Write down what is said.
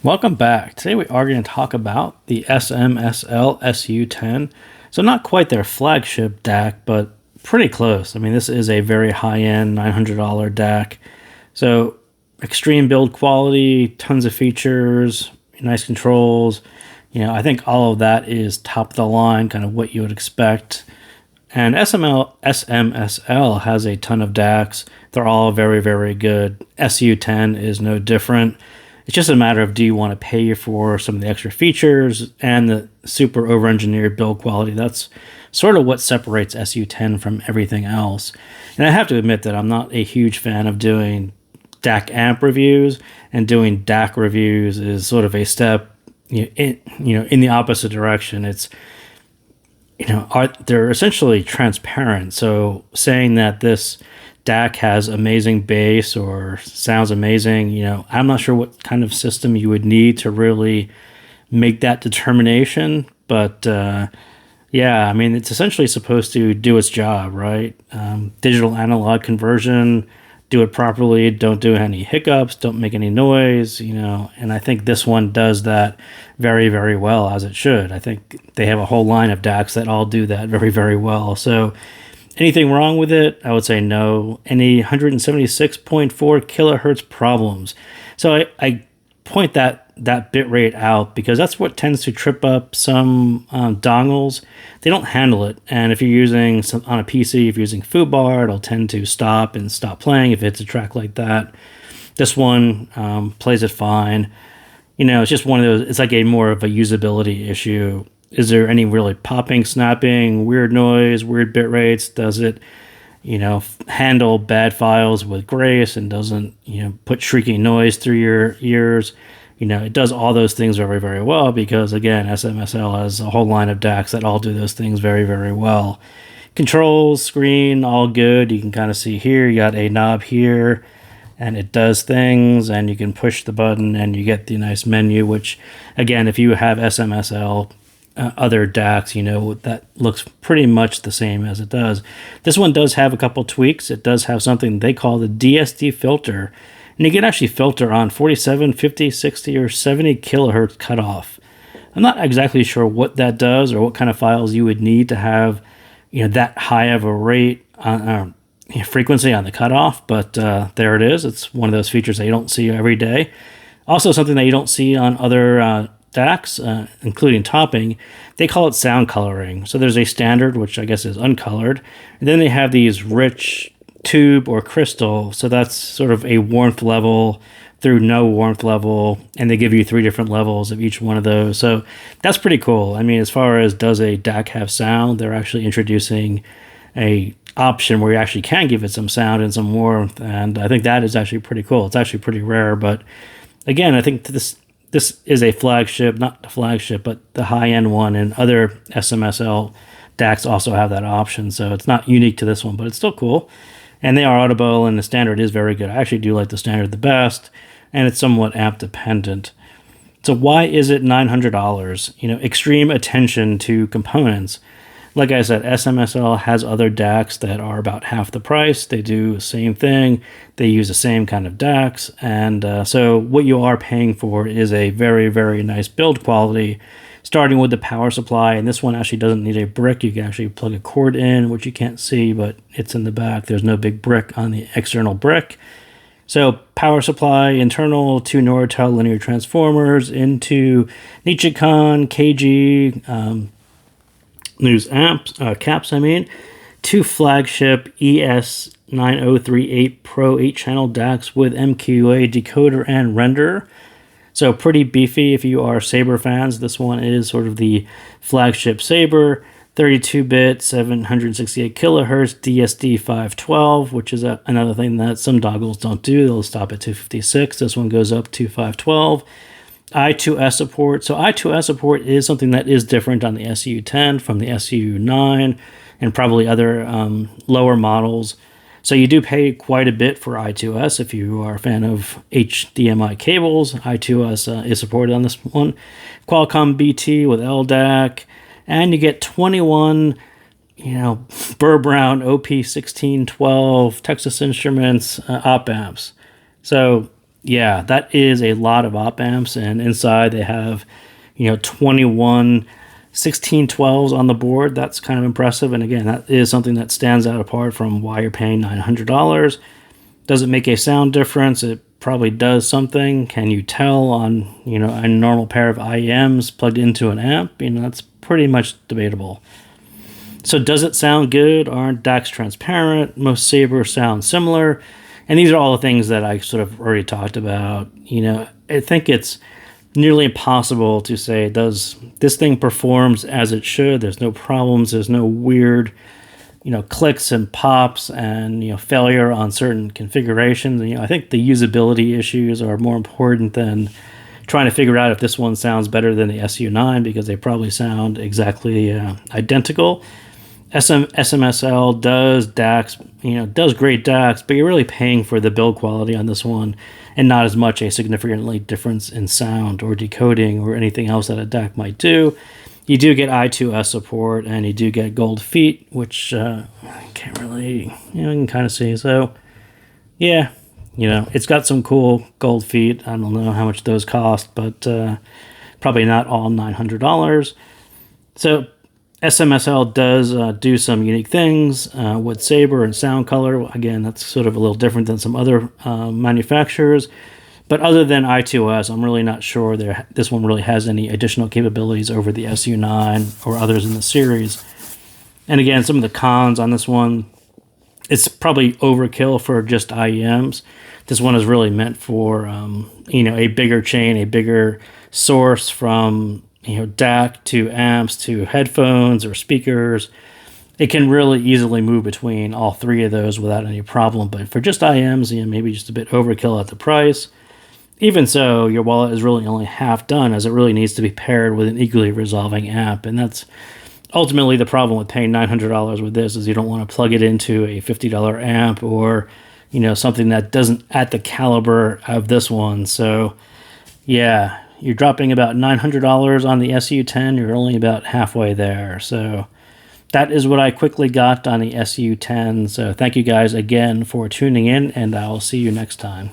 Welcome back. Today we are going to talk about the S.M.S.L SU-10. So not quite their flagship DAC, but pretty close. I mean, this is a very high-end $900 DAC. So extreme build quality, tons of features, nice controls. I think all of that is top of the line, kind of what you would expect. And S.M.S.L has a ton of DACs. They're all very, very good. SU-10 is no different. It's just a matter of, do you want to pay for some of the extra features and the super over-engineered build quality? That's sort of what separates SU-10 from everything else. And I have to admit that I'm not a huge fan of doing DAC amp reviews, and doing DAC reviews is sort of a step in the opposite direction. It's they're essentially transparent. So saying that this DAC has amazing bass or sounds amazing, I'm not sure what kind of system you would need to really make that determination. But yeah, I mean, it's essentially supposed to do its job, right? Digital analog conversion, do it properly, don't do any hiccups, don't make any noise, and I think this one does that very, very well, as it should. I think they have a whole line of DACs that all do that very, very well. So anything wrong with it? I would say no. Any 176.4 kilohertz problems? So I point that bit rate out because that's what tends to trip up some dongles. They don't handle it. And if you're using on a PC, if you're using foobar, it'll tend to stop playing if it's a track like that. This one plays it fine. It's just one of those, it's like a more of a usability issue. Is there any really popping, snapping, weird noise, weird bit rates? Does it, handle bad files with grace and doesn't, put shrieking noise through your ears? It does all those things very, very well because, again, S.M.S.L has a whole line of DACs that all do those things very, very well. Controls, screen, all good. You can kind of see here, you got a knob here, and it does things, and you can push the button, and you get the nice menu, which, again, if you have S.M.S.L other DACs, that looks pretty much the same as it does. This one does have a couple tweaks. It does have something they call the DSD filter, and you can actually filter on 47, 50, 60, or 70 kilohertz cutoff. I'm not exactly sure what that does or what kind of files you would need to have, that high of a rate frequency on the cutoff, but there it is. It's one of those features that you don't see every day. Also, something that you don't see on other DACs, including topping, they call it sound coloring. So there's a standard, which I guess is uncolored, and then they have these rich tube or crystal. So that's sort of a warmth level through no warmth level, and they give you 3 different levels of each one of those. So that's pretty cool. I mean, as far as does a DAC have sound, they're actually introducing a option where you actually can give it some sound and some warmth, and I think that is actually pretty cool. It's actually pretty rare, but again, I think this is a flagship, not the flagship, but the high-end one, and other S.M.S.L DACs also have that option, so it's not unique to this one, but it's still cool. And they are audible, and the standard is very good. I actually do like the standard the best, and it's somewhat amp dependent. So why is it $900? Extreme attention to components. Like I said, S.M.S.L has other DACs that are about half the price. They do the same thing. They use the same kind of DACs. And so what you are paying for is a very, very nice build quality, starting with the power supply. And this one actually doesn't need a brick. You can actually plug a cord in, which you can't see, but it's in the back. There's no big brick on the external brick. So power supply, internal, 2 Nortel linear transformers into Nichicon, KG, news amps, caps, 2 flagship ES9038 Pro 8-channel DACs with MQA decoder and renderer. So pretty beefy if you are Sabre fans. This one is sort of the flagship Sabre. 32-bit, 768 kilohertz, DSD 512, which is another thing that some dongles don't do. They'll stop at 256. This one goes up to 512. I2S support. So I2S support is something that is different on the SU-10 from the SU-9 and probably other lower models. So you do pay quite a bit for I2S if you are a fan of HDMI cables. I2S is supported on this one. Qualcomm BT with LDAC. And you get 21, Burr Brown OP1612 Texas Instruments op amps. So Yeah, that is a lot of op amps, and inside they have, 21 1612s on the board. That's kind of impressive, and again, that is something that stands out apart from why you're paying $900. Does it make a sound difference? It probably does something. Can you tell on, a normal pair of IEMs plugged into an amp? That's pretty much debatable. So does it sound good? Aren't DACs transparent? Most Sabre sound similar. And these are all the things that I sort of already talked about. I think it's nearly impossible to say, does this thing performs as it should? There's no problems. There's no weird, clicks and pops and, failure on certain configurations. I think the usability issues are more important than trying to figure out if this one sounds better than the SU-9, because they probably sound exactly identical. S.M.S.L does DACs, does great DACs, but you're really paying for the build quality on this one and not as much a significantly difference in sound or decoding or anything else that a DAC might do. You do get I2S support, and you do get gold feet, which I can't really, you can kind of see. So, yeah, it's got some cool gold feet. I don't know how much those cost, but probably not all $900. So, S.M.S.L does do some unique things with Sabre and sound color. Again, that's sort of a little different than some other manufacturers. But other than I2S, I'm really not sure this one really has any additional capabilities over the SU-9 or others in the series. And again, some of the cons on this one, it's probably overkill for just IEMs. This one is really meant for a bigger chain, a bigger source from DAC to amps to headphones or speakers. It can really easily move between all three of those without any problem. But for just IEMs, maybe just a bit overkill at the price. Even so, your wallet is really only half done, as it really needs to be paired with an equally resolving amp. And that's ultimately the problem with paying $900 with this, is you don't want to plug it into a $50 amp or, something that doesn't at the caliber of this one. So, yeah, you're dropping about $900 on the SU-10. You're only about halfway there. So that is what I quickly got on the SU-10. So thank you guys again for tuning in, and I'll see you next time.